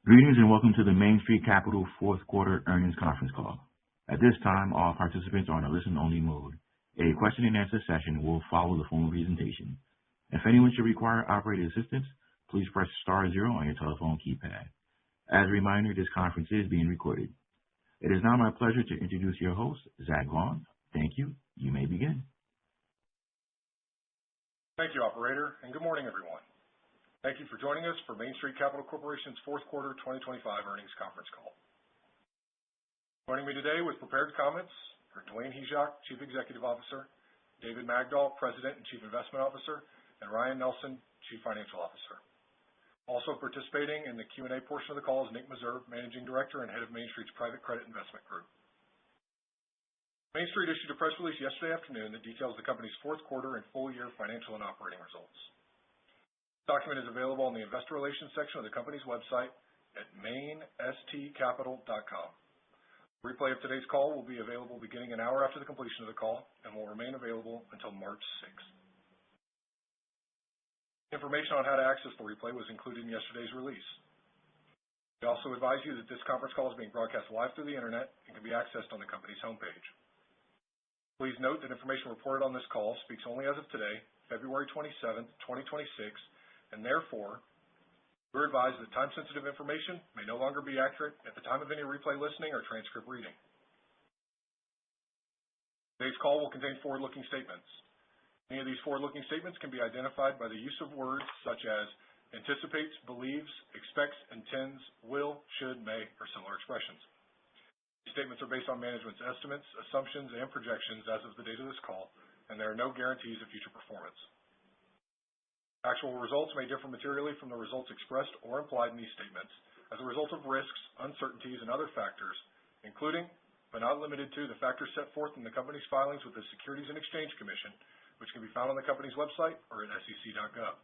Greetings and welcome to the Main Street Capital fourth quarter earnings conference call. At this time, all participants are on a listen-only mode. A question-and-answer session will follow the formal presentation. If anyone should require operator assistance, please press star zero on your telephone keypad. As a reminder, this conference is being recorded. It is now my pleasure to introduce your host, Zach Vaughn. Thank you. You may begin. Thank you, operator, and good morning, everyone. Thank you for joining us for Main Street Capital Corporation's fourth quarter 2025 earnings conference call. Joining me today with prepared comments are Dwayne Hyzak, Chief Executive Officer, David Magdol, President and Chief Investment Officer, and Ryan Nelson, Chief Financial Officer. Also participating in the Q&A portion of the call is Nick Meserve, Managing Director and Head of Main Street's Private Credit Investment Group. Main Street issued a press release yesterday afternoon that details the company's fourth quarter and full year financial and operating results. The document is available on the Investor Relations section of the company's website at mainstcapital.com. A replay of today's call will be available beginning an hour after the completion of the call and will remain available until March 6th. Information on how to access the replay was included in yesterday's release. We also advise you that this conference call is being broadcast live through the internet and can be accessed on the company's homepage. Please note that information reported on this call speaks only as of today, February 27th, 2026, and therefore, we're advised that time-sensitive information may no longer be accurate at the time of any replay listening or transcript reading. Today's call will contain forward-looking statements. Any of these forward-looking statements can be identified by the use of words such as anticipates, believes, expects, intends, will, should, may, or similar expressions. These statements are based on management's estimates, assumptions, and projections as of the date of this call, and there are no guarantees of future performance. Actual results may differ materially from the results expressed or implied in these statements as a result of risks, uncertainties, and other factors, including, but not limited to, the factors set forth in the company's filings with the Securities and Exchange Commission, which can be found on the company's website or at sec.gov.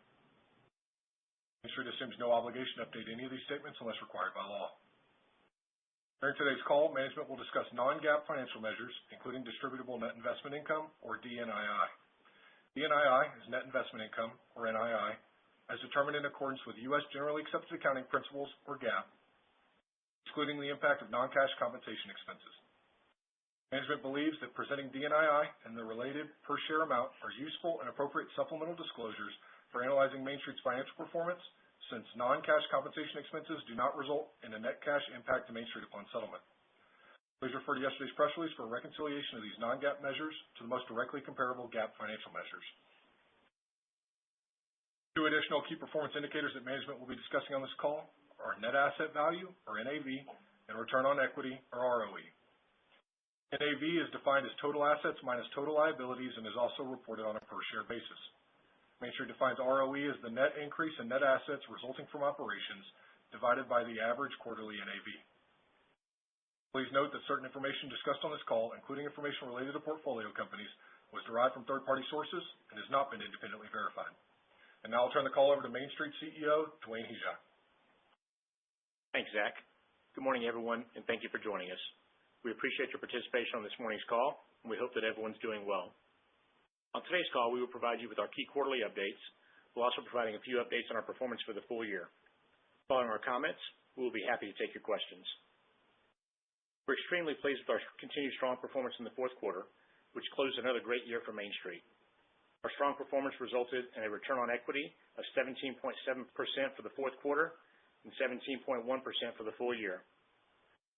Main Street assumes no obligation to update any of these statements unless required by law. During today's call, management will discuss non-GAAP financial measures, including distributable net investment income, or DNII. DNII is net investment income, or NII, as determined in accordance with U.S. Generally Accepted Accounting Principles, or GAAP, excluding the impact of non-cash compensation expenses. Management believes that presenting DNII and the related per-share amount are useful and appropriate supplemental disclosures for analyzing Main Street's financial performance, since non-cash compensation expenses do not result in a net cash impact to Main Street upon settlement. Please refer to yesterday's press release for a reconciliation of these non-GAAP measures to the most directly comparable GAAP financial measures. Two additional key performance indicators that management will be discussing on this call are net asset value, or NAV, and return on equity, or ROE. NAV is defined as total assets minus total liabilities and is also reported on a per-share basis. Main Street defines ROE as the net increase in net assets resulting from operations divided by the average quarterly NAV. Please note that certain information discussed on this call, including information related to portfolio companies, was derived from third-party sources and has not been independently verified. And now I'll turn the call over to Main Street CEO, Dwayne Hyzak. Thanks, Zach. Good morning, everyone, and thank you for joining us. We appreciate your participation on this morning's call, and we hope that everyone's doing well. On today's call, we will provide you with our key quarterly updates, while also providing a few updates on our performance for the full year. Following our comments, we will be happy to take your questions. We're extremely pleased with our continued strong performance in the fourth quarter, which closed another great year for Main Street. Our strong performance resulted in a return on equity of 17.7% for the fourth quarter and 17.1% for the full year.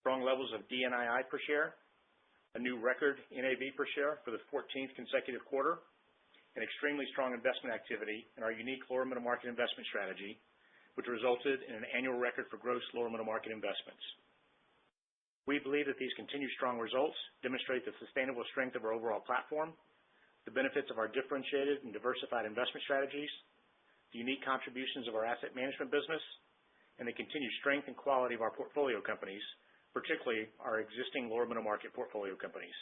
Strong levels of DNII per share, a new record NAV per share for the 14th consecutive quarter, and extremely strong investment activity in our unique lower middle market investment strategy, which resulted in an annual record for gross lower middle market investments. We believe that these continued strong results demonstrate the sustainable strength of our overall platform, the benefits of our differentiated and diversified investment strategies, the unique contributions of our asset management business, and the continued strength and quality of our portfolio companies, particularly our existing lower middle market portfolio companies.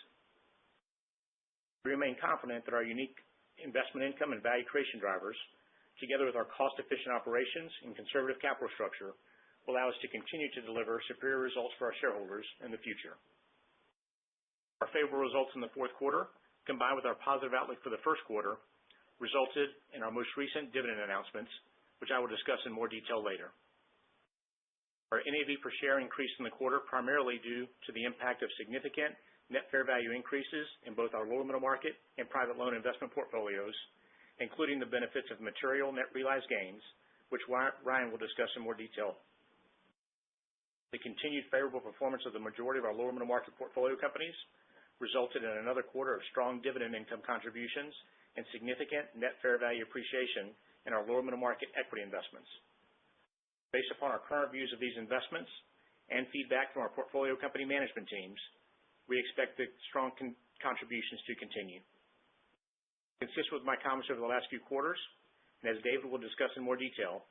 We remain confident that our unique investment income and value creation drivers, together with our cost-efficient operations and conservative capital structure, will allow us to continue to deliver superior results for our shareholders in the future. Our favorable results in the fourth quarter, combined with our positive outlook for the first quarter, resulted in our most recent dividend announcements, which I will discuss in more detail later. Our NAV per share increased in the quarter primarily due to the impact of significant net fair value increases in both our lower middle market and private loan investment portfolios, including the benefits of material net realized gains, which Ryan will discuss in more detail. The continued favorable performance of the majority of our lower middle market portfolio companies resulted in another quarter of strong dividend income contributions and significant net fair value appreciation in our lower middle market equity investments. Based upon our current views of these investments and feedback from our portfolio company management teams, we expect the strong contributions to continue. Consistent with my comments over the last few quarters, and as David will discuss in more detail,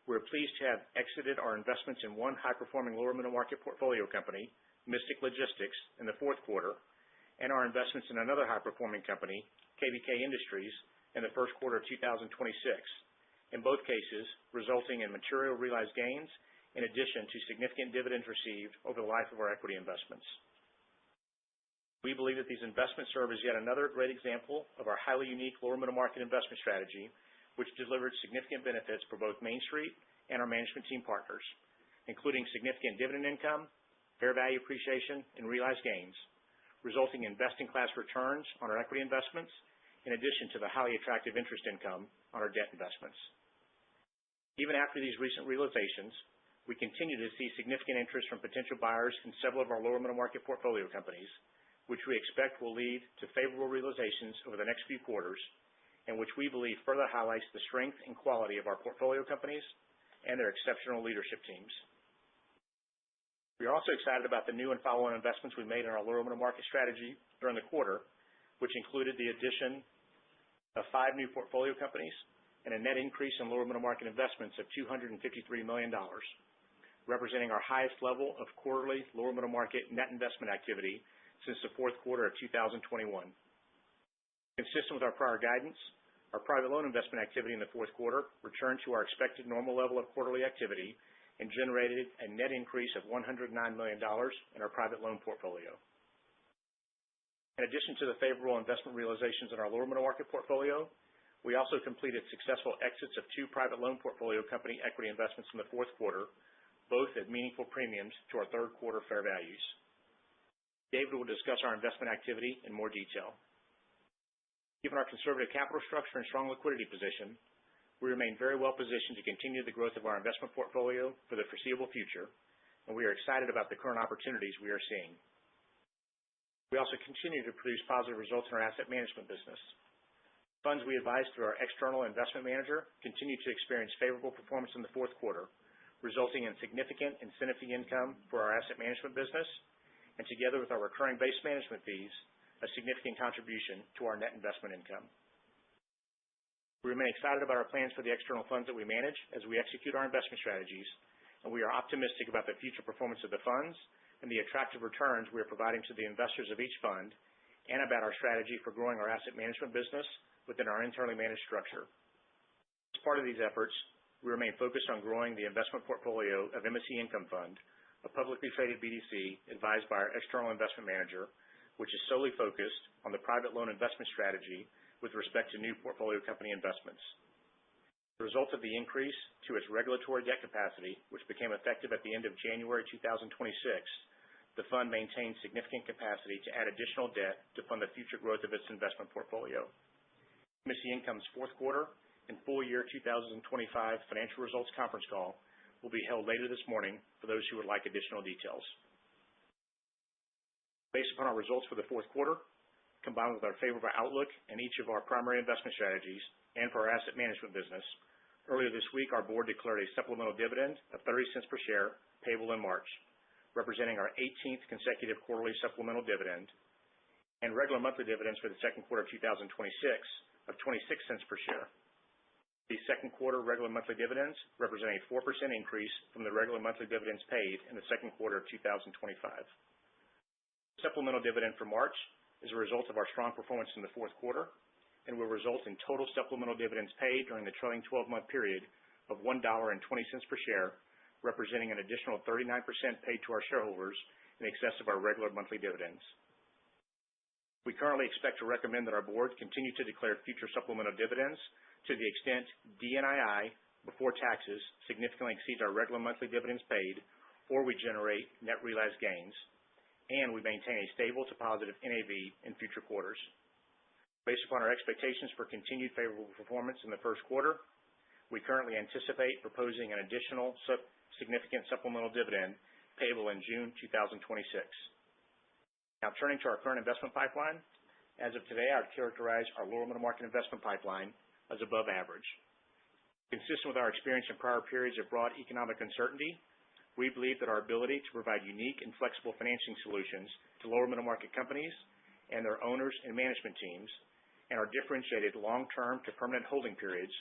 we're pleased to have exited our investments in one high-performing lower middle market portfolio company, Mystic Logistics, in the fourth quarter, and our investments in another high-performing company, KBK Industries, in the first quarter of 2026, in both cases resulting in material realized gains in addition to significant dividends received over the life of our equity investments. We believe that these investments serve as yet another great example of our highly unique lower middle market investment strategy, which delivered significant benefits for both Main Street and our management team partners, including significant dividend income, fair value appreciation, and realized gains, resulting in best-in-class returns on our equity investments, in addition to the highly attractive interest income on our debt investments. Even after these recent realizations, we continue to see significant interest from potential buyers in several of our lower middle market portfolio companies, which we expect will lead to favorable realizations over the next few quarters, and which we believe further highlights the strength and quality of our portfolio companies and their exceptional leadership teams. We are also excited about the new and follow-on investments we made in our lower middle market strategy during the quarter, which included the addition of 5 new portfolio companies and a net increase in lower middle market investments of $253 million, representing our highest level of quarterly lower middle market net investment activity since the fourth quarter of 2021. Consistent with our prior guidance, our private loan investment activity in the fourth quarter returned to our expected normal level of quarterly activity and generated a net increase of $109 million in our private loan portfolio. In addition to the favorable investment realizations in our lower middle market portfolio, we also completed successful exits of 2 private loan portfolio company equity investments in the fourth quarter, both at meaningful premiums to our third quarter fair values. David will discuss our investment activity in more detail. Given our conservative capital structure and strong liquidity position, we remain very well positioned to continue the growth of our investment portfolio for the foreseeable future, and we are excited about the current opportunities we are seeing. We also continue to produce positive results in our asset management business. Funds we advise through our external investment manager continue to experience favorable performance in the fourth quarter, resulting in significant incentive fee income for our asset management business, and together with our recurring base management fees, a significant contribution to our net investment income. We remain excited about our plans for the external funds that we manage as we execute our investment strategies, and we are optimistic about the future performance of the funds and the attractive returns we are providing to the investors of each fund, and about our strategy for growing our asset management business within our internally managed structure. As part of these efforts, we remain focused on growing the investment portfolio of MSC Income Fund, a publicly traded BDC advised by our external investment manager, which is solely focused on the private loan investment strategy with respect to new portfolio company investments. The result of the increase to its regulatory debt capacity, which became effective at the end of January 2026, the fund maintains significant capacity to add additional debt to fund the future growth of its investment portfolio. MSC Income's fourth quarter and full year 2025 financial results conference call will be held later this morning for those who would like additional details. Based upon our results for the fourth quarter, combined with our favorable outlook in each of our primary investment strategies and for our asset management business, earlier this week our board declared a supplemental dividend of 30 cents per share payable in March, representing our 18th consecutive quarterly supplemental dividend, and regular monthly dividends for the second quarter of 2026 of 26 cents per share. These second quarter regular monthly dividends represent a 4% increase from the regular monthly dividends paid in the second quarter of 2025. The supplemental dividend for March is a result of our strong performance in the fourth quarter and will result in total supplemental dividends paid during the trailing 12-month period of $1.20 per share, representing an additional 39% paid to our shareholders in excess of our regular monthly dividends. We currently expect to recommend that our board continue to declare future supplemental dividends to the extent DNII before taxes significantly exceeds our regular monthly dividends paid, or we generate net realized gains, and we maintain a stable to positive NAV in future quarters. Based upon our expectations for continued favorable performance in the first quarter, we currently anticipate proposing an additional significant supplemental dividend payable in June 2026. Now, turning to our current investment pipeline, as of today, I would characterize our lower middle market investment pipeline as above average. Consistent with our experience in prior periods of broad economic uncertainty, we believe that our ability to provide unique and flexible financing solutions to lower middle market companies and their owners and management teams, and our differentiated long-term to permanent holding periods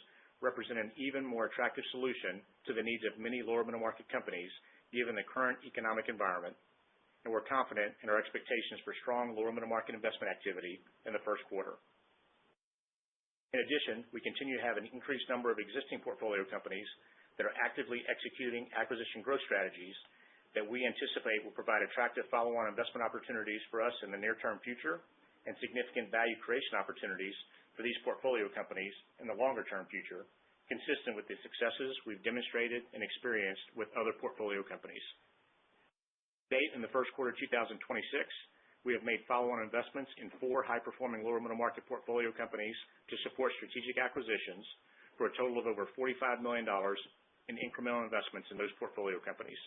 represent an even more attractive solution to the needs of many lower middle market companies given the current economic environment, and we're confident in our expectations for strong lower middle market investment activity in the first quarter. In addition, we continue to have an increased number of existing portfolio companies that are actively executing acquisition growth strategies that we anticipate will provide attractive follow-on investment opportunities for us in the near-term future and significant value creation opportunities for these portfolio companies in the longer-term future, consistent with the successes we've demonstrated and experienced with other portfolio companies. To date, in the first quarter of 2026, we have made follow-on investments in 4 high-performing lower middle market portfolio companies to support strategic acquisitions for a total of over $45 million in incremental investments in those portfolio companies.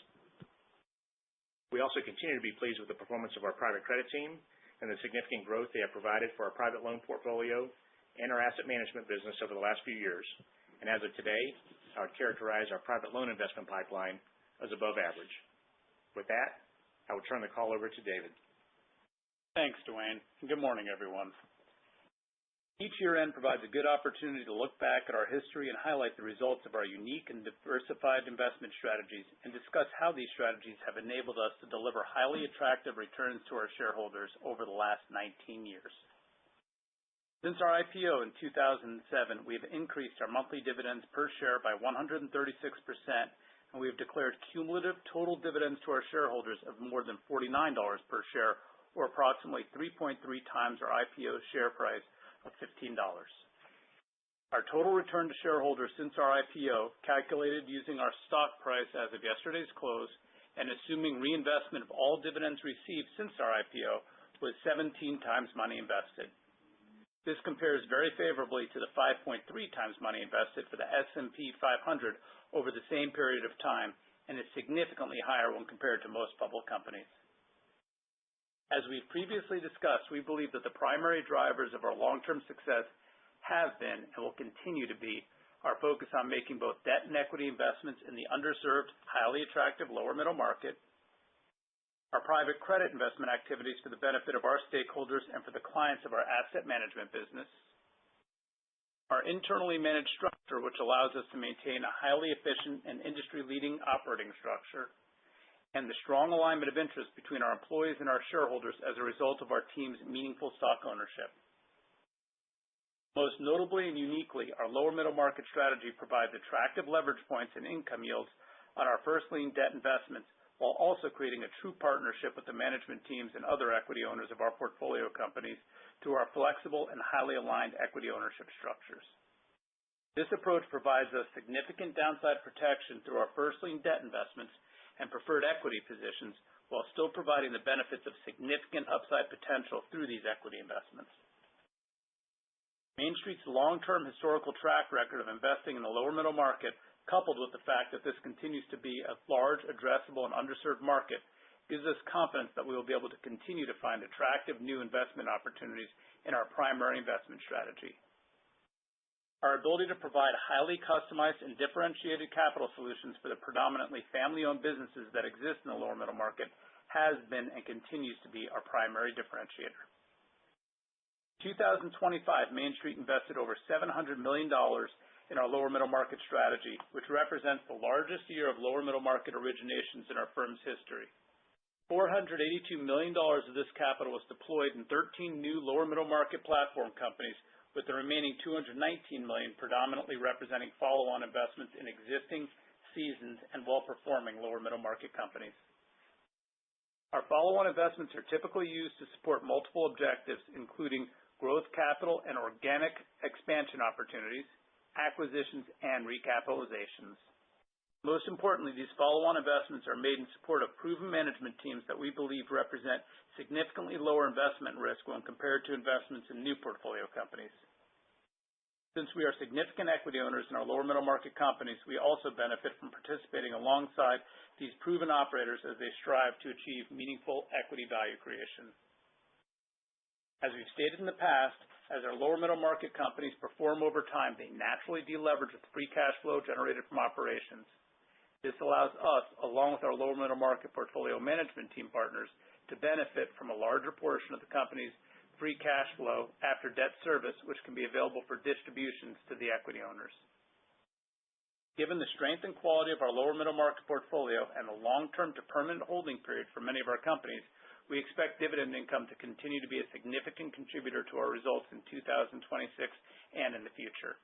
We also continue to be pleased with the performance of our private credit team and the significant growth they have provided for our private loan portfolio and our asset management business over the last few years. And as of today, I would characterize our private loan investment pipeline as above average. With that, I will turn the call over to David. Thanks, Dwayne, and good morning, everyone. Each year-end provides a good opportunity to look back at our history and highlight the results of our unique and diversified investment strategies and discuss how these strategies have enabled us to deliver highly attractive returns to our shareholders over the last 19 years. Since our IPO in 2007, we have increased our monthly dividends per share by 136%, and we have declared cumulative total dividends to our shareholders of more than $49 per share, or approximately 3.3 times our IPO share price of $15. Our total return to shareholders since our IPO, calculated using our stock price as of yesterday's close and assuming reinvestment of all dividends received since our IPO, was 17 times money invested. This compares very favorably to the 5.3 times money invested for the S&P 500 over the same period of time and is significantly higher when compared to most public companies. As we've previously discussed, we believe that the primary drivers of our long-term success have been and will continue to be our focus on making both debt and equity investments in the underserved, highly attractive lower middle market, our private credit investment activities for the benefit of our stakeholders and for the clients of our asset management business, our internally managed structure, which allows us to maintain a highly efficient and industry-leading operating structure, and the strong alignment of interest between our employees and our shareholders as a result of our team's meaningful stock ownership. Most notably and uniquely, our lower middle market strategy provides attractive leverage points and income yields on our first lien debt investments, while also creating a true partnership with the management teams and other equity owners of our portfolio companies through our flexible and highly aligned equity ownership structures. This approach provides us significant downside protection through our first lien debt investments and preferred equity positions, while still providing the benefits of significant upside potential through these equity investments. Main Street's long-term historical track record of investing in the lower middle market, coupled with the fact that this continues to be a large, addressable, and underserved market, gives us confidence that we will be able to continue to find attractive new investment opportunities in our primary investment strategy. Our ability to provide highly customized and differentiated capital solutions for the predominantly family-owned businesses that exist in the lower middle market has been and continues to be our primary differentiator. In 2025, Main Street invested over $700 million in our lower middle market strategy, which represents the largest year of lower middle market originations in our firm's history. $482 million of this capital was deployed in 13 new lower middle market platform companies, with the remaining $219 million predominantly representing follow-on investments in existing, seasoned, and well-performing lower middle market companies. Our follow-on investments are typically used to support multiple objectives, including growth capital and organic expansion opportunities, acquisitions, and recapitalizations. Most importantly, these follow-on investments are made in support of proven management teams that we believe represent significantly lower investment risk when compared to investments in new portfolio companies. Since we are significant equity owners in our lower middle market companies, we also benefit from participating alongside these proven operators as they strive to achieve meaningful equity value creation. As we've stated in the past, as our lower middle market companies perform over time, they naturally deleverage with free cash flow generated from operations. This allows us, along with our lower middle market portfolio management team partners, to benefit from a larger portion of the company's free cash flow after debt service, which can be available for distributions to the equity owners. Given the strength and quality of our lower middle market portfolio and the long-term to permanent holding period for many of our companies, we expect dividend income to continue to be a significant contributor to our results in 2026 and in the future.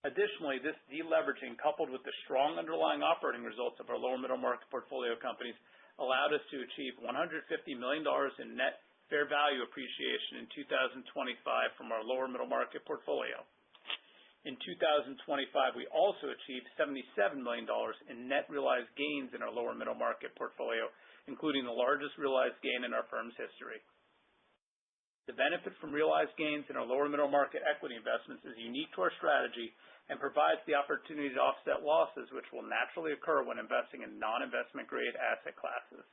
Additionally, this deleveraging, coupled with the strong underlying operating results of our lower middle market portfolio companies, allowed us to achieve $150 million in net fair value appreciation in 2025 from our lower middle market portfolio. In 2025, we also achieved $77 million in net realized gains in our lower middle market portfolio, including the largest realized gain in our firm's history. The benefit from realized gains in our lower middle market equity investments is unique to our strategy and provides the opportunity to offset losses which will naturally occur when investing in non-investment grade asset classes.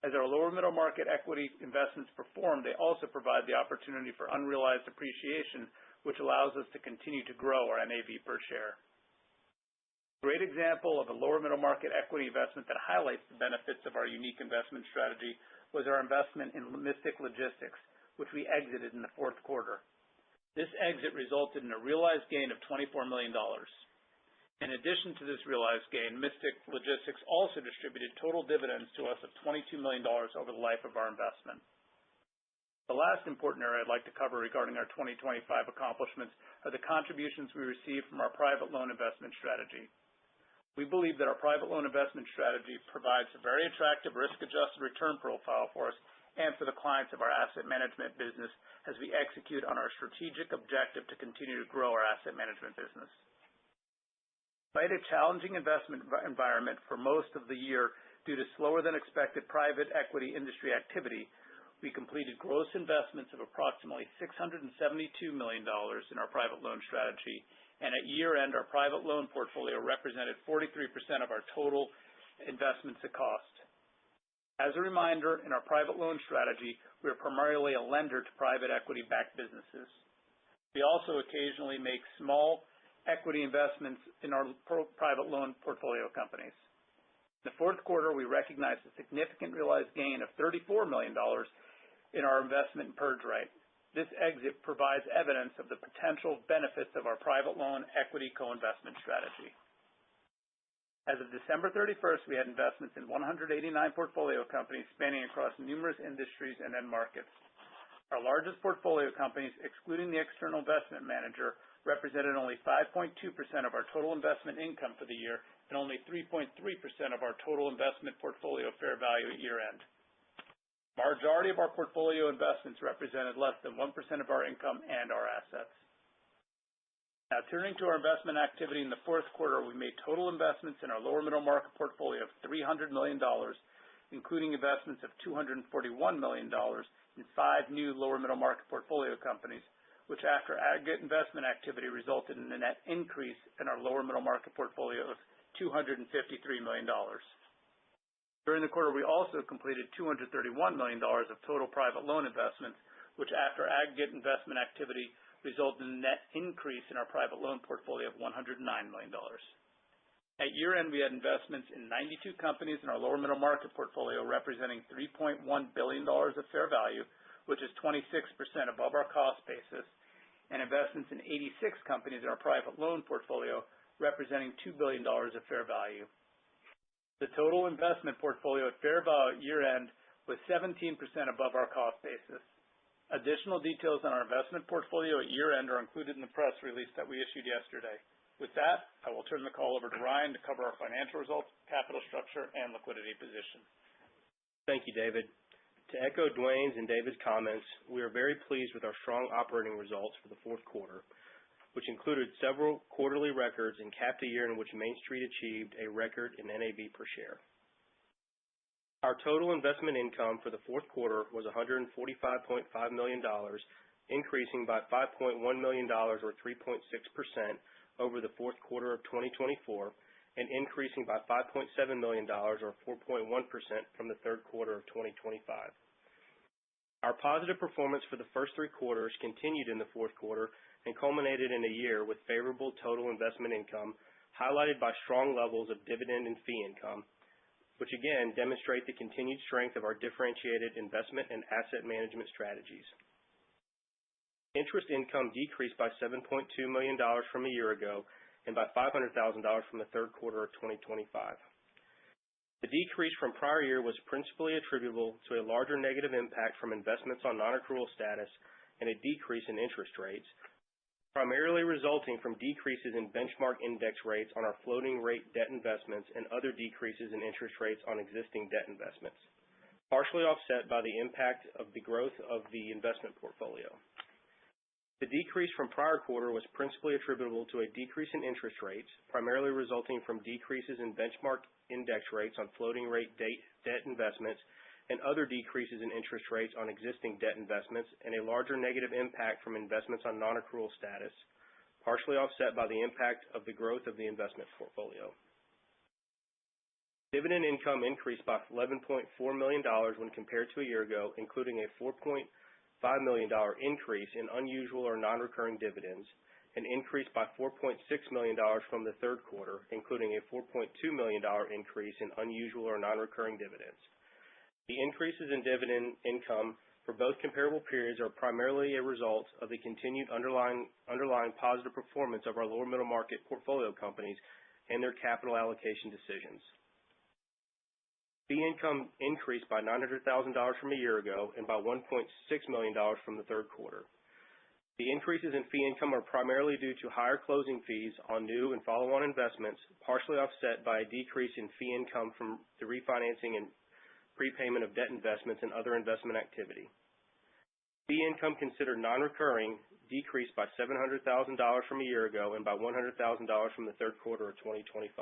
As our lower middle market equity investments perform, they also provide the opportunity for unrealized appreciation, which allows us to continue to grow our NAV per share. A great example of a lower middle market equity investment that highlights the benefits of our unique investment strategy was our investment in Mystic Logistics, which we exited in the fourth quarter. This exit resulted in a realized gain of $24 million. In addition to this realized gain, Mystic Logistics also distributed total dividends to us of $22 million over the life of our investment. The last important area I'd like to cover regarding our 2025 accomplishments are the contributions we received from our private loan investment strategy. We believe that our private loan investment strategy provides a very attractive risk-adjusted return profile for us and for the clients of our asset management business as we execute on our strategic objective to continue to grow our asset management business. Despite a challenging investment environment for most of the year due to slower than expected private equity industry activity, we completed gross investments of approximately $672 million in our private loan strategy, and at year-end, our private loan portfolio represented 43% of our total investments at cost. As a reminder, in our private loan strategy, we are primarily a lender to private equity-backed businesses. We also occasionally make small equity investments in our private loan portfolio companies. In the fourth quarter, we recognized a significant realized gain of $34 million in our investment in PurgeRite. This exit provides evidence of the potential benefits of our private loan equity co-investment strategy. As of December 31st, we had investments in 189 portfolio companies spanning across numerous industries and end markets. Our largest portfolio companies, excluding the external investment manager, represented only 5.2% of our total investment income for the year and only 3.3% of our total investment portfolio fair value at year-end. The majority of our portfolio investments represented less than 1% of our income and our assets. Now, turning to our investment activity in the fourth quarter, we made total investments in our lower middle market portfolio of $300 million, including investments of $241 million in 5 new lower middle market portfolio companies, which after aggregate investment activity resulted in a net increase in our lower middle market portfolio of $253 million. During the quarter, we also completed $231 million of total private loan investments, which after aggregate investment activity resulted in a net increase in our private loan portfolio of $109 million. At year-end, we had investments in 92 companies in our lower middle market portfolio, representing $3.1 billion of fair value, which is 26% above our cost basis, and investments in 86 companies in our private loan portfolio, representing $2 billion of fair value. The total investment portfolio at fair value at year-end was 17% above our cost basis. Additional details on our investment portfolio at year-end are included in the press release that we issued yesterday. With that, I will turn the call over to Ryan to cover our financial results, capital structure, and liquidity position. Thank you, David. To echo Dwayne's and David's comments, we are very pleased with our strong operating results for the fourth quarter. which included several quarterly records and capped a year in which Main Street achieved a record in NAV per share. Our total investment income for the fourth quarter was $145.5 million, increasing by $5.1 million or 3.6% over the fourth quarter of 2024 and increasing by $5.7 million or 4.1% from the third quarter of 2025. Our positive performance for the first three quarters continued in the fourth quarter and culminated in a year with favorable total investment income, highlighted by strong levels of dividend and fee income, which again demonstrate the continued strength of our differentiated investment and asset management strategies. Interest income decreased by $7.2 million from a year ago and by $500,000 from the third quarter of 2025. The decrease from prior year was principally attributable to a larger negative impact from investments on non-accrual status and a decrease in interest rates, primarily resulting from decreases in benchmark index rates on our floating rate debt investments and other decreases in interest rates on existing debt investments, partially offset by the impact of the growth of the investment portfolio. The decrease from prior quarter was principally attributable to a decrease in interest rates, primarily resulting from decreases in benchmark index rates on floating rate debt investments and other decreases in interest rates on existing debt investments, and a larger negative impact from investments on non-accrual status, partially offset by the impact of the growth of the investment portfolio. Dividend income increased by $11.4 million when compared to a year ago, including a $4.5 million increase in unusual or non-recurring dividends, an increase by $4.6 million from the third quarter, including a $4.2 million increase in unusual or non-recurring dividends. The increases in dividend income for both comparable periods are primarily a result of the continued underlying positive performance of our lower middle market portfolio companies and their capital allocation decisions. Fee income increased by $900,000 from a year ago and by $1.6 million from the third quarter. The increases in fee income are primarily due to higher closing fees on new and follow-on investments, partially offset by a decrease in fee income from the refinancing and prepayment of debt investments and other investment activity. Fee income considered non-recurring decreased by $700,000 from a year ago and by $100,000 from the third quarter of 2025.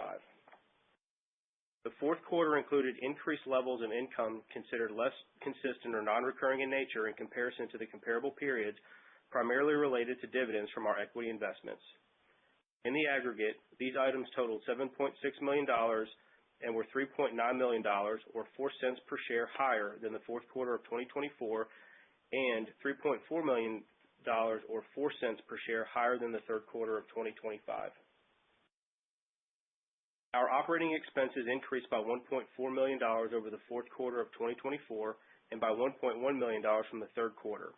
The fourth quarter included increased levels of income considered less consistent or non-recurring in nature in comparison to the comparable periods, primarily related to dividends from our equity investments. In the aggregate, these items totaled $7.6 million and were $3.9 million, or 4 cents per share higher than the fourth quarter of 2024, and $3.4 million, or 4 cents per share higher than the third quarter of 2025. Our operating expenses increased by $1.4 million over the fourth quarter of 2024 and by $1.1 million from the third quarter.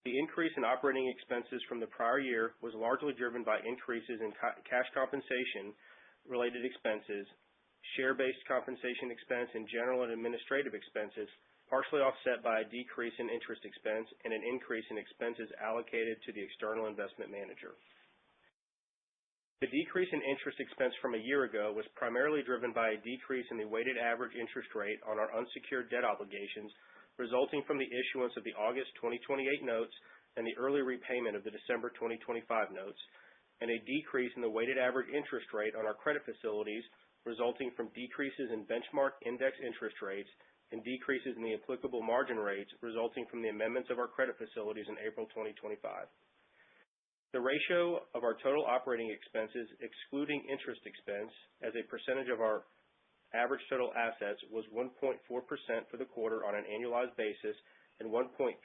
The increase in operating expenses from the prior year was largely driven by increases in cash compensation related expenses, share-based compensation expense, and general and administrative expenses, partially offset by a decrease in interest expense and an increase in expenses allocated to the external investment manager. The decrease in interest expense from a year ago was primarily driven by a decrease in the weighted average interest rate on our unsecured debt obligations, resulting from the issuance of the August 2028 notes and the early repayment of the December 2025 notes, and a decrease in the weighted average interest rate on our credit facilities, resulting from decreases in benchmark index interest rates and decreases in the applicable margin rates resulting from the amendments of our credit facilities in April 2025. The ratio of our total operating expenses, excluding interest expense, as a percentage of our average total assets was 1.4% for the quarter on an annualized basis and 1.3%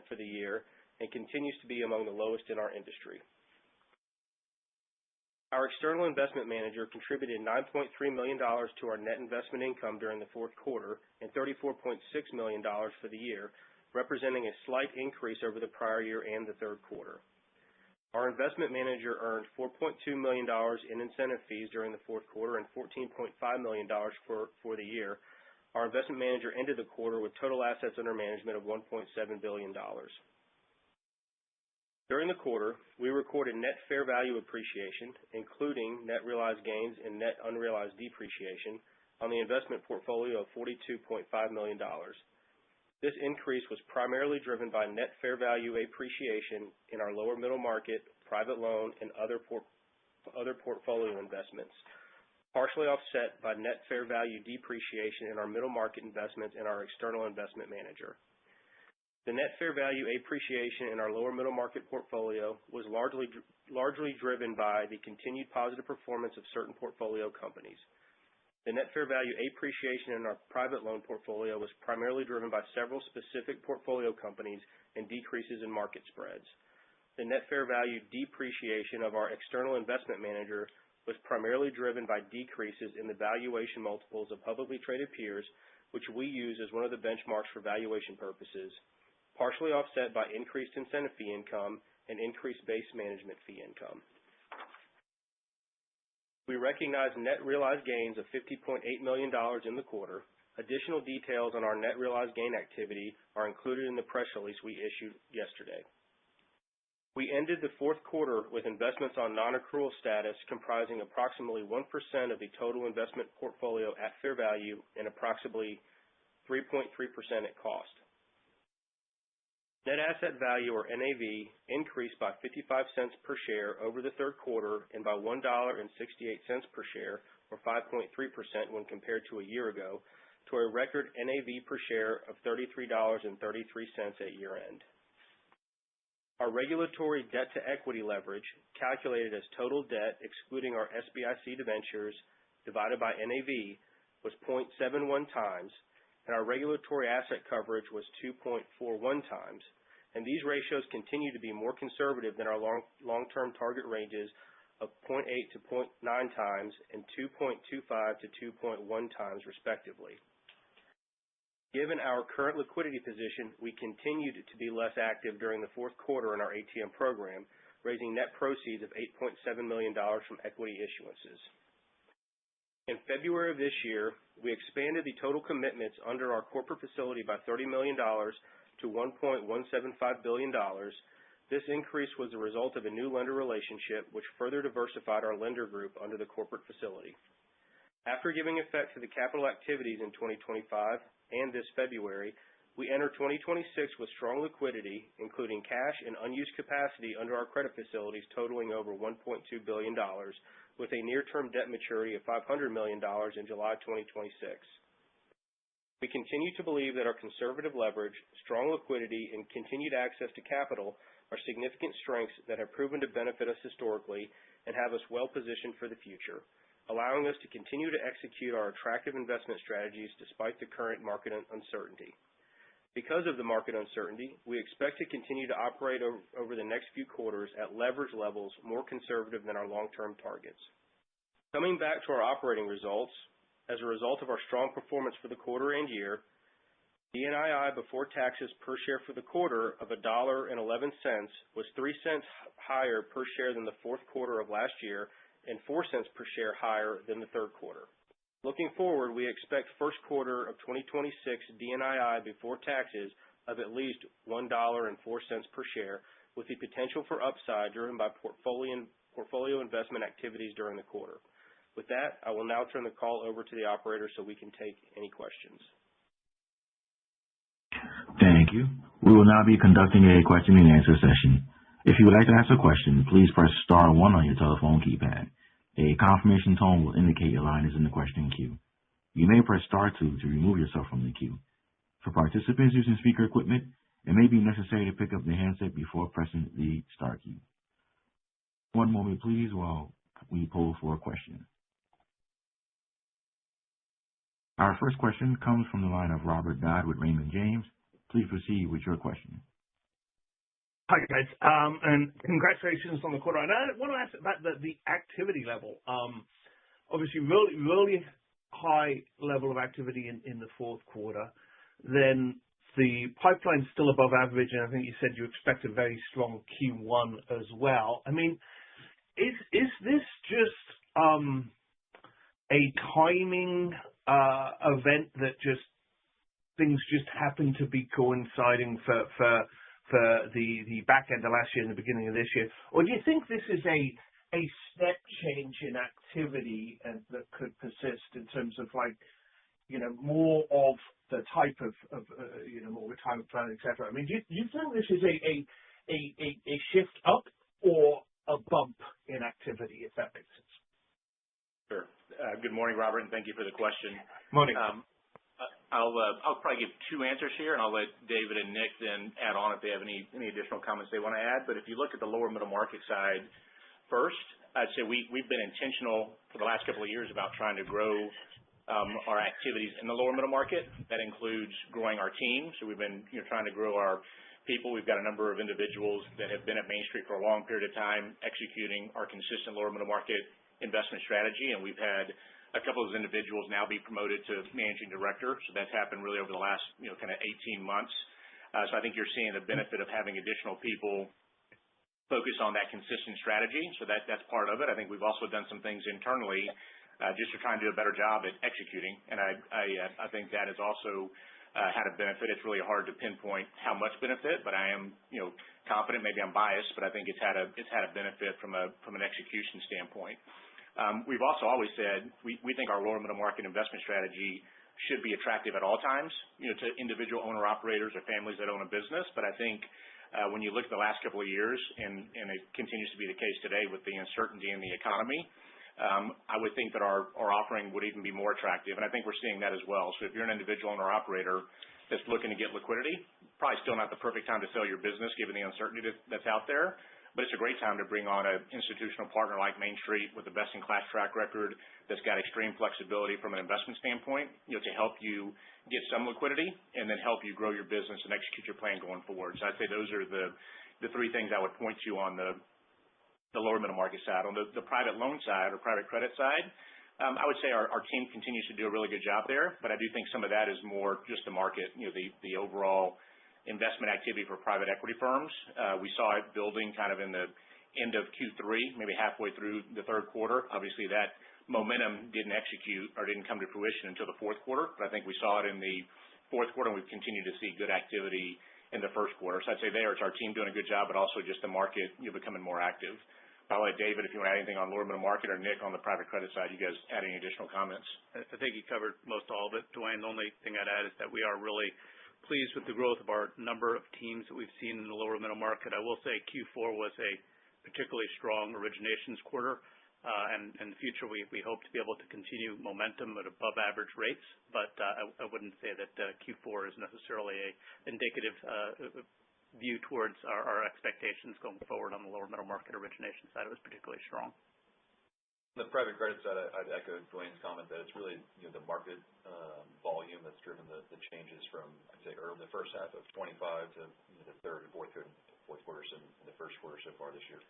for the year, and continues to be among the lowest in our industry. Our external investment manager contributed $9.3 million to our net investment income during the fourth quarter and $34.6 million for the year, representing a slight increase over the prior year and the third quarter. Our investment manager earned $4.2 million in incentive fees during the fourth quarter and $14.5 million for the year. Our investment manager ended the quarter with total assets under management of $1.7 billion. During the quarter, we recorded net fair value appreciation, including net realized gains and net unrealized depreciation, on the investment portfolio of $42.5 million. This increase was primarily driven by net fair value appreciation in our lower middle market private loan and other portfolio investments, partially offset by net fair value depreciation in our middle market investments and our external investment manager. The net fair value appreciation in our lower middle market portfolio was largely driven by the continued positive performance of certain portfolio companies. The net fair value appreciation in our private loan portfolio was primarily driven by several specific portfolio companies and decreases in market spreads. The net fair value depreciation of our external investment manager was primarily driven by decreases in the valuation multiples of publicly traded peers, which we use as one of the benchmarks for valuation purposes, partially offset by increased incentive fee income and increased base management fee income. We recognized net realized gains of $50.8 million in the quarter. Additional details on our net realized gain activity are included in the press release we issued yesterday. We ended the fourth quarter with investments on non-accrual status comprising approximately 1% of the total investment portfolio at fair value and approximately 3.3% at cost. Net asset value, or NAV, increased by 55 cents per share over the third quarter and by $1.68 per share, or 5.3% when compared to a year ago, to a record NAV per share of $33.33 at year-end. Our regulatory debt-to-equity leverage, calculated as total debt excluding our SBIC debentures divided by NAV, was 0.71 times, and our regulatory asset coverage was 2.41 times, and these ratios continue to be more conservative than our long-term target ranges of 0.8 to 0.9 times and 2.25 to 2.1 times, respectively. Given our current liquidity position, we continued to be less active during the fourth quarter in our ATM program, raising net proceeds of $8.7 million from equity issuances. In February of this year, we expanded the total commitments under our corporate facility by $30 million to $1.175 billion. This increase was a result of a new lender relationship, which further diversified our lender group under the corporate facility. After giving effect to the capital activities in 2025 and this February, we enter 2026 with strong liquidity, including cash and unused capacity under our credit facilities totaling over $1.2 billion, with a near-term debt maturity of $500 million in July 2026. We continue to believe that our conservative leverage, strong liquidity, and continued access to capital are significant strengths that have proven to benefit us historically and have us well positioned for the future, allowing us to continue to execute our attractive investment strategies despite the current market uncertainty. Because of the market uncertainty, we expect to continue to operate over the next few quarters at leverage levels more conservative than our long-term targets. Coming back to our operating results, as a result of our strong performance for the quarter and year, DNII before taxes per share for the quarter of $1.11 was 3 cents higher per share than the fourth quarter of last year and 4 cents per share higher than the third quarter. Looking forward, we expect first quarter of 2026 DNII before taxes of at least $1.04 per share, with the potential for upside driven by portfolio investment activities during the quarter. With that, I will now turn the call over to the operator so we can take any questions. Thank you. We will now be conducting a question and answer session. If you would like to ask a question, please press star 1 on your telephone keypad. A confirmation tone will indicate your line is in the question queue. You may press star 2 to remove yourself from the queue. For participants using speaker equipment, it may be necessary to pick up the handset before pressing the star key. One moment, please, while we poll for a question. Our first question comes from the line of Robert Dodd with Raymond James. Please proceed with your question. Hi, guys, and congratulations on the quarter. And I want to ask about the activity level. Obviously, really high level of activity in the fourth quarter. Then the pipeline's still above average, and I think you said you expect a very strong Q1 as well. I mean, is this just a timing event that things just happen to be coinciding for the back end of last year and the beginning of this year? Or do you think this is a step change in activity and that could persist in terms of more of the type of more retirement planning, et cetera? I mean, do you think this is a shift up, or a bump in activity, if that makes sense. Sure. Good morning, Robert, and thank you for the question. Morning. I'll probably give two answers here, and I'll let David and Nick then add on if they have any additional comments they want to add. But if you look at the lower middle market side first, I'd say we've been intentional for the last couple of years about trying to grow our activities in the lower middle market. That includes growing our team. So we've been trying to grow our people. We've got a number of individuals that have been at Main Street for a long period of time executing our consistent lower middle market investment strategy, and we've had a couple of those individuals now be promoted to managing director. So that's happened really over the last kind of 18 months. So I think you're seeing the benefit of having additional people focus on that consistent strategy. So that's part of it. I think we've also done some things internally just to try and do a better job at executing, and I think that has also had a benefit. It's really hard to pinpoint how much benefit, but I am confident. Maybe I'm biased, but I think it's had a benefit from an execution standpoint. We've also always said we think our lower middle market investment strategy should be attractive at all times, to individual owner-operators or families that own a business. But I think when you look at the last couple of years, and it continues to be the case today with the uncertainty in the economy, I would think that our offering would even be more attractive, and I think we're seeing that as well. So if you're an individual owner-operator that's looking to get liquidity, probably still not the perfect time to sell your business given the uncertainty that's out there. But it's a great time to bring on an institutional partner like Main Street with a best-in-class track record that's got extreme flexibility from an investment standpoint, to help you get some liquidity and then help you grow your business and execute your plan going forward. So I'd say those are the three things I would point to on the lower middle market side. On the private loan side or private credit side, I would say our team continues to do a really good job there, but I do think some of that is more just the market, the overall investment activity for private equity firms. We saw it building kind of in the end of Q3, maybe halfway through the third quarter. Obviously, that momentum didn't come to fruition until the fourth quarter, but I think we saw it in the fourth quarter, and we've continued to see good activity in the first quarter. So I'd say it's our team doing a good job, but also just the market becoming more active. I'll let David, if you want to add anything on lower middle market, or Nick on the private credit side, you guys add any additional comments. I think you covered most all of it, Dwayne. The only thing I'd add is that we are really pleased with the growth of our number of teams that we've seen in the lower middle market. I will say Q4 was a particularly strong originations quarter, and in the future we hope to be able to continue momentum at above average rates, but I wouldn't say that Q4 is necessarily a indicative view towards our expectations going forward on the lower middle market origination side. It was particularly strong. On the private credit side, I'd echo Dwayne's comment that it's really the market volume that's driven the changes from, I'd say, early the first half of 25 to the third and fourth quarters and the first quarter so far this year.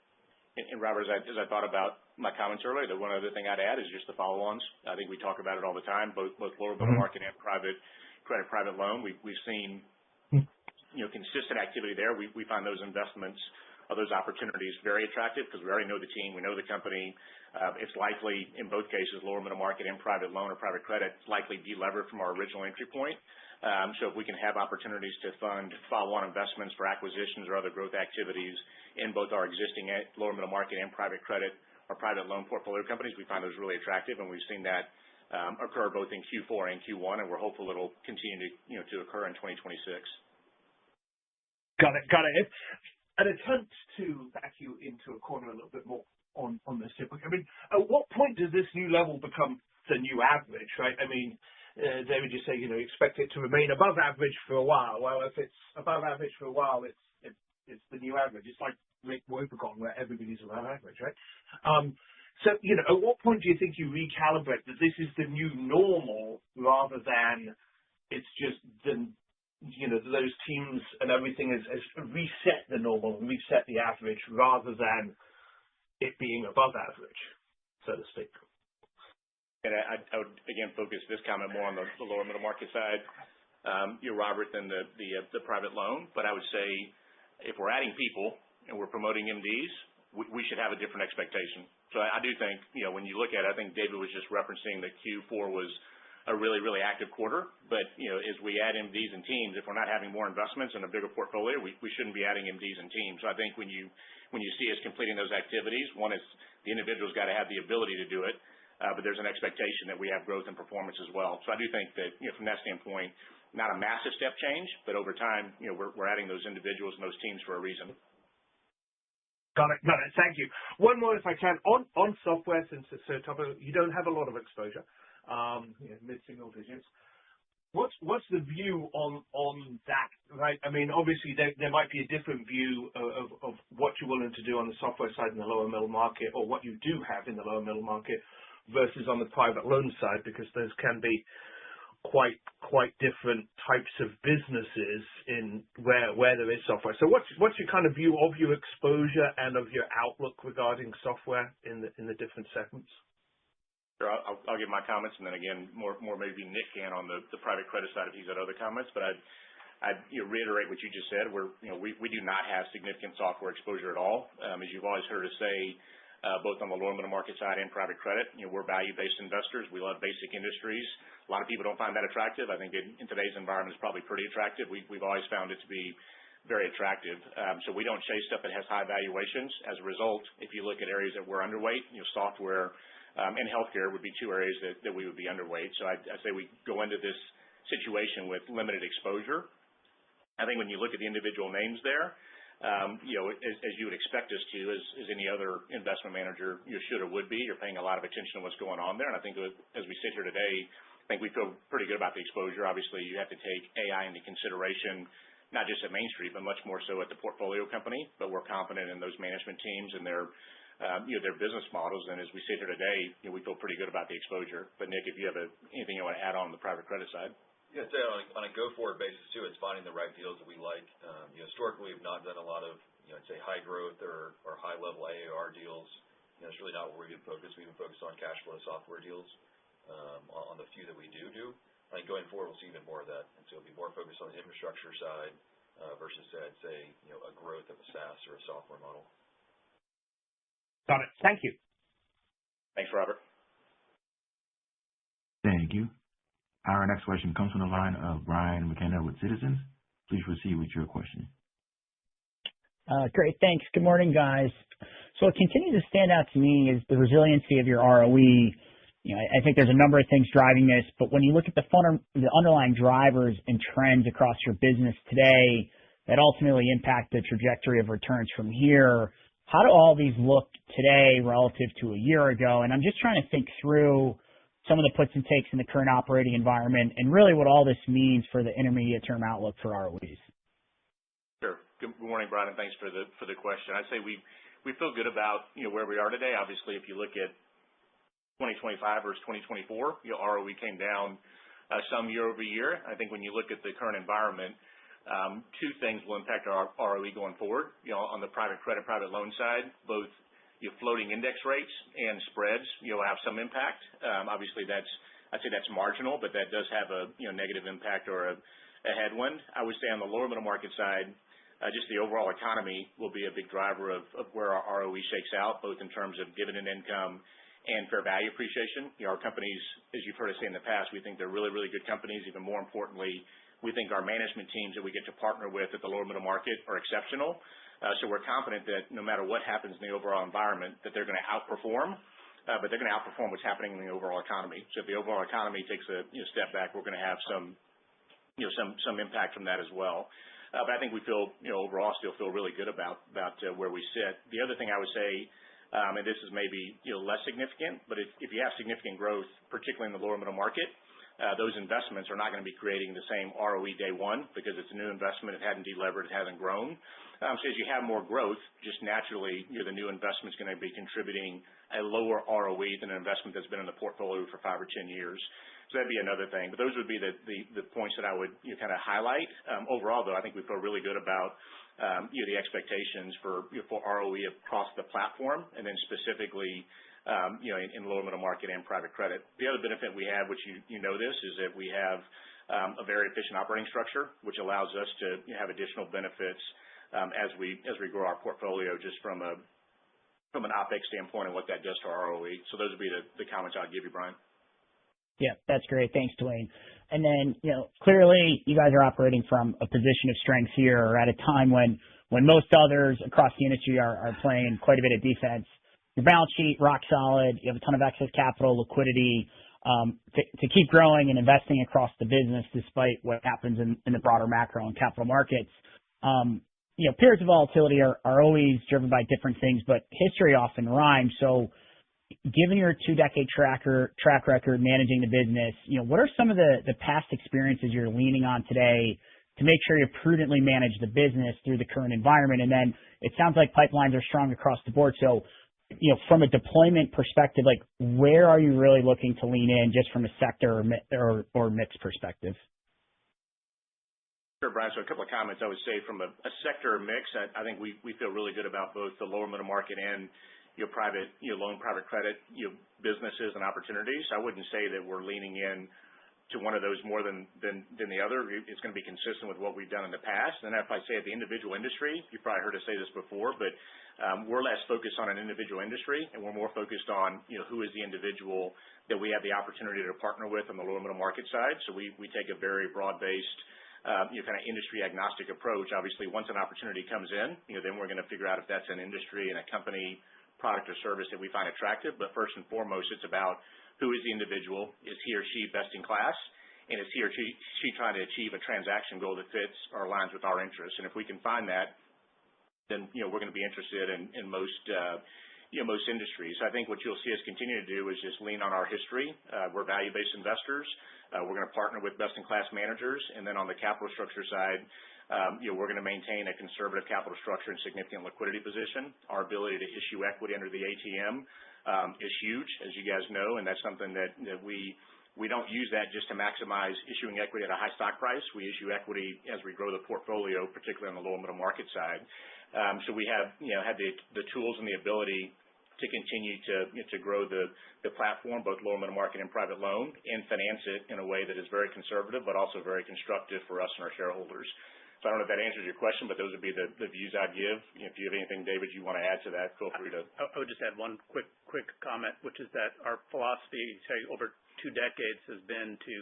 And Robert, as I thought about my comments earlier, the one other thing I'd add is just the follow-ons. I think we talk about it all the time, both lower middle market and private credit, private loan. We've seen consistent activity there. We find those investments or those opportunities very attractive because we already know the team, we know the company. It's likely, in both cases, lower middle market and private loan or private credit, it's likely delevered from our original entry point. So if we can have opportunities to fund follow-on investments for acquisitions or other growth activities in both our existing lower middle market and private credit or private loan portfolio companies, we find those really attractive, and we've seen that occur both in Q4 and Q1, and we're hopeful it'll continue to occur in 2026. Got it. An attempt to back you into a corner a little bit more on this topic. I mean, at what point does this new level become the new average, right? I mean, David, you say, expect it to remain above average for a while. Well, if it's above average for a while, it's the new average. It's like Rick Wobegon, where everybody's above average, right? So, at what point do you think you recalibrate that this is the new normal rather than it's just those teams and everything has reset the normal and reset the average rather than it being above average, so to speak? And I would, again, focus this comment more on the lower middle market side, Robert, than the private loan. But I would say if we're adding people and we're promoting MDs, we should have a different expectation. So I do think, when you look at it, I think David was just referencing that Q4 was a really, really active quarter. But, as we add MDs and teams, if we're not having more investments in a bigger portfolio, we shouldn't be adding MDs and teams. So I think when you see us completing those activities, one is the individual's got to have the ability to do it, but there's an expectation that we have growth and performance as well. So I do think that, from that standpoint, not a massive step change, but over time, we're adding those individuals and those teams for a reason. Got it. Got it. Thank you. One more, if I can, on software, since it's so top of, you don't have a lot of exposure, mid-single digits. What's the view on that, right? I mean, obviously there might be a different view of what you're willing to do on the software side in the lower middle market, or what you do have in the lower middle market versus on the private loan side, because those can be quite different types of businesses in where there is software. So what's your kind of view of your exposure and of your outlook regarding software in the different segments? Sure. I'll give my comments, and then again, more maybe Nick can on the private credit side if he's got other comments. But I'd reiterate what you just said. We do not have significant software exposure at all. As you've always heard us say, both on the lower middle market side and private credit, we're value-based investors. We love basic industries. A lot of people don't find that attractive. I think in today's environment, it's probably pretty attractive. We've always found it to be very attractive. So we don't chase stuff that has high valuations. As a result, if you look at areas that we're underweight, software and healthcare would be two areas that we would be underweight. So I'd say we go into this situation with limited exposure. I think when you look at the individual names there, as you would expect us to, as any other investment manager, you should or would be, you're paying a lot of attention to what's going on there. And I think as we sit here today, I think we feel pretty good about the exposure. Obviously, you have to take AI into consideration, not just at Main Street, but much more so at the portfolio company. But we're confident in those management teams and their business models. And as we sit here today, we feel pretty good about the exposure. But Nick, if you have anything you want to add on the private credit side. Yeah, I'd say on a go-forward basis too, it's finding the right deals that we like. Historically, we've not done a lot of, I'd say high growth or high-level AAR deals. It's really not where we've been focused. We've been focused on cash flow software deals on the few that we do. I think going forward, we'll see even more of that. And so it'll be more focused on the infrastructure side versus, I'd say, a growth of a SaaS or a software model. Got it. Thank you. Thanks, Robert. Thank you. Our next question comes from the line of Brian McKenna with Citizens. Please proceed with your question. Great. Thanks. Good morning, guys. So what continues to stand out to me is the resiliency of your ROE. I think there's a number of things driving this, but when you look at the underlying drivers and trends across your business today that ultimately impact the trajectory of returns from here, how do all these look today relative to a year ago? And I'm just trying to think through some of the puts and takes in the current operating environment and really what all this means for the intermediate term outlook for ROEs. Sure. Good morning, Brian, and thanks for the question. I'd say we feel good about where we are today. Obviously, if you look at 2025 versus 2024, ROE came down some year over year. I think when you look at the current environment, two things will impact our ROE going forward. On the private credit, private loan side, both floating index rates and spreads will have some impact. Obviously, I'd say that's marginal, but that does have a negative impact or a headwind. I would say on the lower middle market side, just the overall economy will be a big driver of where our ROE shakes out, both in terms of dividend income and fair value appreciation. Our companies, as you've heard us say in the past, we think they're really, really good companies. Even more importantly, we think our management teams that we get to partner with at the lower middle market are exceptional. So we're confident that no matter what happens in the overall environment, that they're going to outperform, but they're going to outperform what's happening in the overall economy. So if the overall economy takes a step back, we're going to have some impact from that as well. But I think we feel, overall still feel really good about where we sit. The other thing I would say, and this is maybe less significant, but if you have significant growth, particularly in the lower middle market, those investments are not going to be creating the same ROE day one because it's a new investment. It hadn't delevered. It hasn't grown. So as you have more growth, just naturally, the new investment's going to be contributing a lower ROE than an investment that's been in the portfolio for 5 or 10 years. So that'd be another thing. But those would be the points that I would kind of highlight. Overall, though, I think we feel really good about the expectations for ROE across the platform, and then specifically in lower middle market and private credit. The other benefit we have, which you know this, is that we have a very efficient operating structure, which allows us to have additional benefits as we grow our portfolio, just from an OpEx standpoint and what that does to our ROE. So those would be the comments I'd give you, Brian. Yeah, that's great. Thanks, Dwayne. And then, clearly you guys are operating from a position of strength here at a time when most others across the industry are playing quite a bit of defense. Your balance sheet, rock solid. You have a ton of excess capital, liquidity, to keep growing and investing across the business despite what happens in the broader macro and capital markets. periods of volatility are always driven by different things, but history often rhymes. So given your 2-decade track record managing the business, what are some of the past experiences you're leaning on today to make sure you prudently manage the business through the current environment? And then it sounds like pipelines are strong across the board. So, from a deployment perspective, like where are you really looking to lean in just from a sector or mix perspective? Sure, Brian. So a couple of comments. I would say from a sector mix, I think we feel really good about both the lower middle market and private loan, private credit businesses and opportunities. I wouldn't say that we're leaning in to one of those more than the other. It's going to be consistent with what we've done in the past. And if I say at the individual industry, you've probably heard us say this before, but we're less focused on an individual industry, and we're more focused on who is the individual that we have the opportunity to partner with on the lower middle market side. So we take a very broad-based kind of industry agnostic approach. Obviously, once an opportunity comes in, then we're going to figure out if that's an industry and a company, product or service that we find attractive. But first and foremost, it's about who is the individual? Is he or she best in class? And is he or she trying to achieve a transaction goal that fits or aligns with our interests? And if we can find that, then we're going to be interested in most most industries. I think what you'll see us continue to do is just lean on our history. We're value-based investors. We're going to partner with best-in-class managers, and then on the capital structure side, we're going to maintain a conservative capital structure and significant liquidity position. Our ability to issue equity under the ATM is huge, as you guys know, and that's something that we don't use that just to maximize issuing equity at a high stock price. We issue equity as we grow the portfolio, particularly on the lower middle market side. So we have had the tools and the ability to continue to grow the platform, both lower middle market and private loan, and finance it in a way that is very conservative, but also very constructive for us and our shareholders. So I don't know if that answers your question, but those would be the views I'd give. If you have anything, David, you want to add to that, feel free to. I would just add one quick comment, which is that our philosophy, say, over 2 decades has been to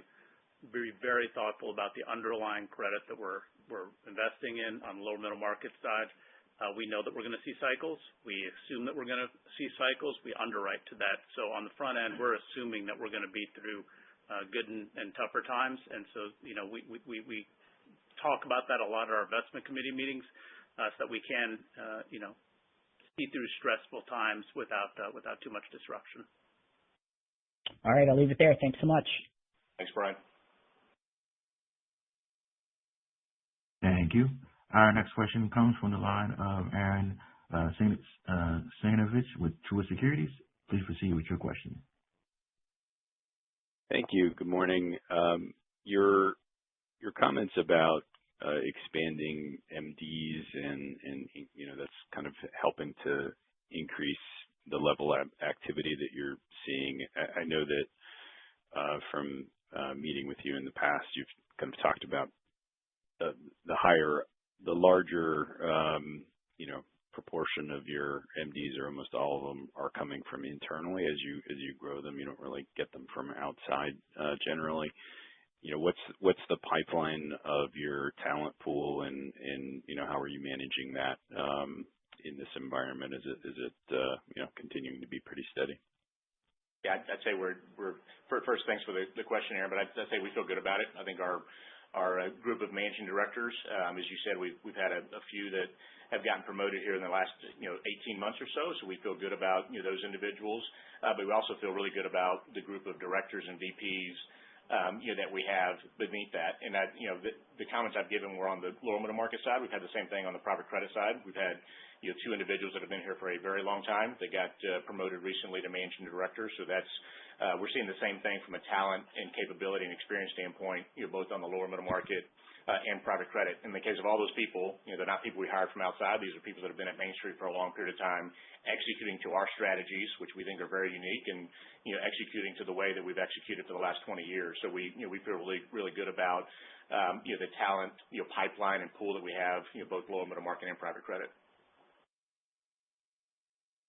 be very thoughtful about the underlying credit that we're investing in on the lower middle market side. We know that we're going to see cycles. We assume that we're going to see cycles. We underwrite to that. So on the front end, we're assuming that we're going to be through good and tougher times. And so, we talk about that a lot at our investment committee meetings, so that we can, see through stressful times without too much disruption. All right, I'll leave it there. Thanks so much. Thanks, Brian. Thank you. Our next question comes from the line of Aaron Sanovich with Truist Securities. Please proceed with your question. Thank you. Good morning. Your comments about expanding MDs and that's kind of helping to increase the level of activity that you're seeing. I know that from meeting with you in the past, you've kind of talked about the larger proportion of your MDs, or almost all of them, are coming from internally. As you grow them, you don't really get them from outside generally. What's the pipeline of your talent pool, and how are you managing that in this environment? Is it continuing to be pretty steady? Yeah, I'd say we're first. Thanks for the question, Aaron. But I'd say we feel good about it. I think our group of managing directors, as you said, we've had a few that have gotten promoted here in the last 18 months or so. So we feel good about those individuals. But we also feel really good about the group of directors and VPs that we have beneath that. And that the comments I've given were on the lower middle market side. We've had the same thing on the private credit side. We've had 2 individuals that have been here for a very long time. They got promoted recently to managing directors. So that's we're seeing the same thing from a talent and capability and experience standpoint, both on the lower middle market and private credit. In the case of all those people, they're not people we hired from outside. These are people that have been at Main Street for a long period of time, executing to our strategies, which we think are very unique, and executing to the way that we've executed for the last 20 years. So we feel really good about the talent pipeline and pool that we have, both lower middle market and private credit.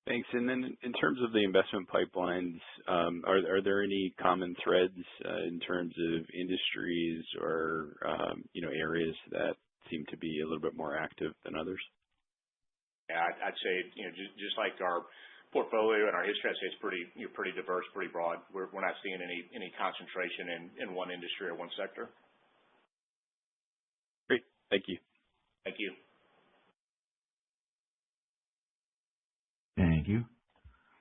Thanks. And then in terms of the investment pipelines, are there any common threads in terms of industries or areas that seem to be a little bit more active than others? Yeah, I'd say just like our portfolio and our history, I'd say it's pretty diverse, pretty broad. We're not seeing any concentration in one industry or one sector. Great. Thank you. Thank you. Thank you.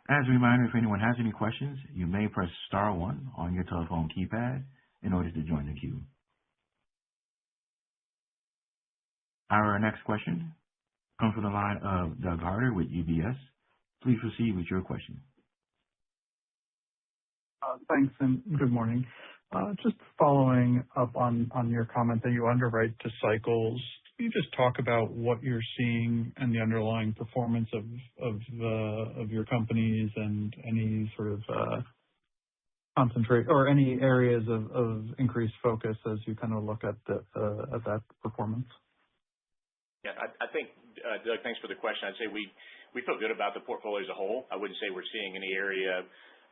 As a reminder, if anyone has any questions, you may press star one on your telephone keypad in order to join the queue. Our next question comes from the line of Doug Harter with UBS. Please proceed with your question. Thanks, and good morning. Just following up on your comment that you underwrite to cycles. Can you just talk about what you're seeing and the underlying performance of your companies and any sort of concentrate or any areas of increased focus as you kind of look at that performance? Yeah, I think, Doug, thanks for the question. I'd say we feel good about the portfolio as a whole. I wouldn't say we're seeing any area,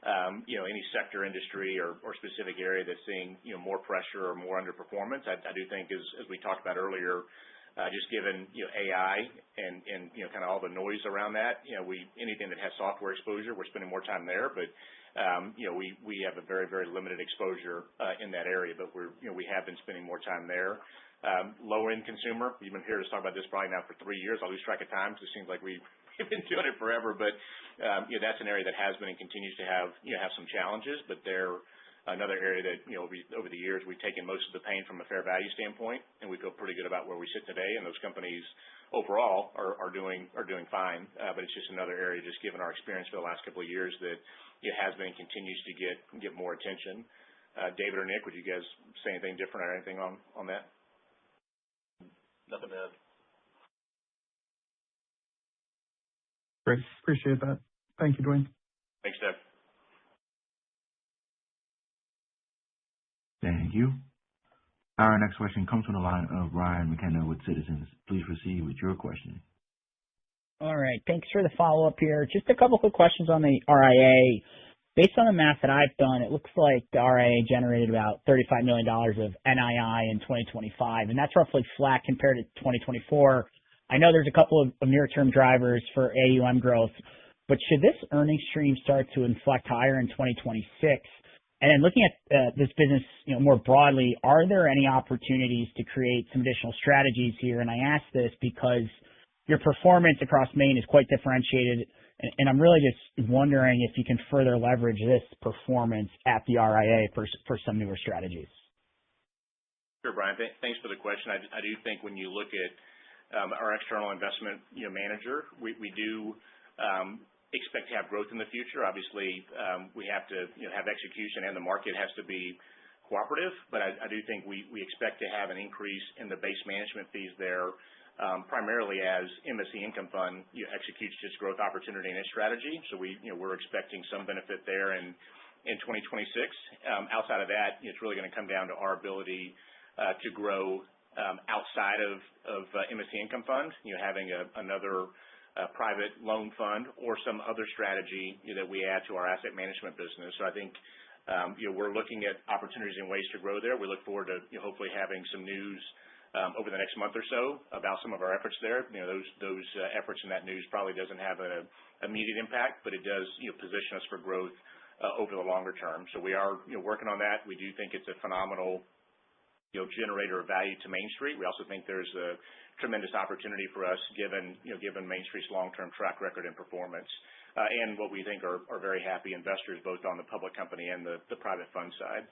any sector, industry, or specific area that's seeing, more pressure or more underperformance. I do think, as we talked about earlier, just given, AI and kind of all the noise around that, anything that has software exposure, we're spending more time there. But, we have a very, very limited exposure in that area, but we have been spending more time there. Lower-end consumer, you've been hearing us talk about this probably now for 3 years. I lose track of time because it seems like we've been doing it forever. But that's an area that has been and continues to have some challenges. But they're another area that over the years we've taken most of the pain from a fair value standpoint, and we feel pretty good about where we sit today. And those companies overall are doing fine. But it's just another area, just given our experience for the last couple of years, that it has been and continues to get more attention. David or Nick, would you guys say anything different or anything on that? Nothing to add. Great. Appreciate that. Thank you, Dwayne. Thanks, Doug. Thank you. Our next question comes from the line of Brian McKenna with Citizens. Please proceed with your question. All right. Thanks for the follow-up here. Just a couple quick questions on the RIA. Based on the math that I've done, it looks like the RIA generated about $35 million of NII in 2025, and that's roughly flat compared to 2024. I know there's a couple of near-term drivers for AUM growth, but should this earnings stream start to inflect higher in 2026? And then looking at this business, more broadly, are there any opportunities to create some additional strategies here? And I ask this because your performance across Maine is quite differentiated, and I'm really just wondering if you can further leverage this performance at the RIA for some newer strategies. Sure, Brian. Thanks for the question. I do think when you look at our external investment manager, we do expect to have growth in the future. Obviously, we have to have execution, and the market has to be cooperative. But I do think we expect to have an increase in the base management fees there, primarily as MSC Income Fund executes its growth opportunity and its strategy. So we're expecting some benefit there in 2026. Outside of that, it's really going to come down to our ability to grow outside of MSC Income Fund, having another private loan fund or some other strategy that we add to our asset management business. So I think we're looking at opportunities and ways to grow there. We look forward to hopefully having some news over the next month or so about some of our efforts there. Those efforts and that news probably doesn't have an immediate impact, but it does position us for growth over the longer term. So we are working on that. We do think it's a phenomenal generator of value to Main Street. We also think there's a tremendous opportunity for us given Main Street's long-term track record and performance, and what we think are very happy investors both on the public company and the private fund side.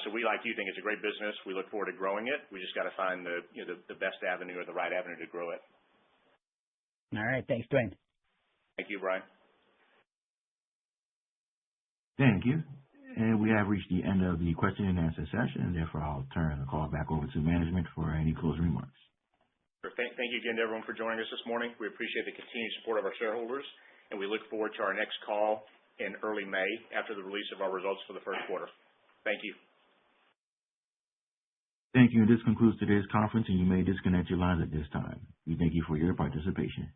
So we, like you, think it's a great business. We look forward to growing it. We just got to find the best avenue or the right avenue to grow it. All right. Thanks, Dwayne. Thank you, Brian. Thank you. And we have reached the end of the question and answer session, and therefore I'll turn the call back over to management for any closing remarks. Thank you again to everyone for joining us this morning. We appreciate the continued support of our shareholders, and we look forward to our next call in early May after the release of our results for the first quarter. Thank you. Thank you. And this concludes today's conference, and you may disconnect your lines at this time. We thank you for your participation.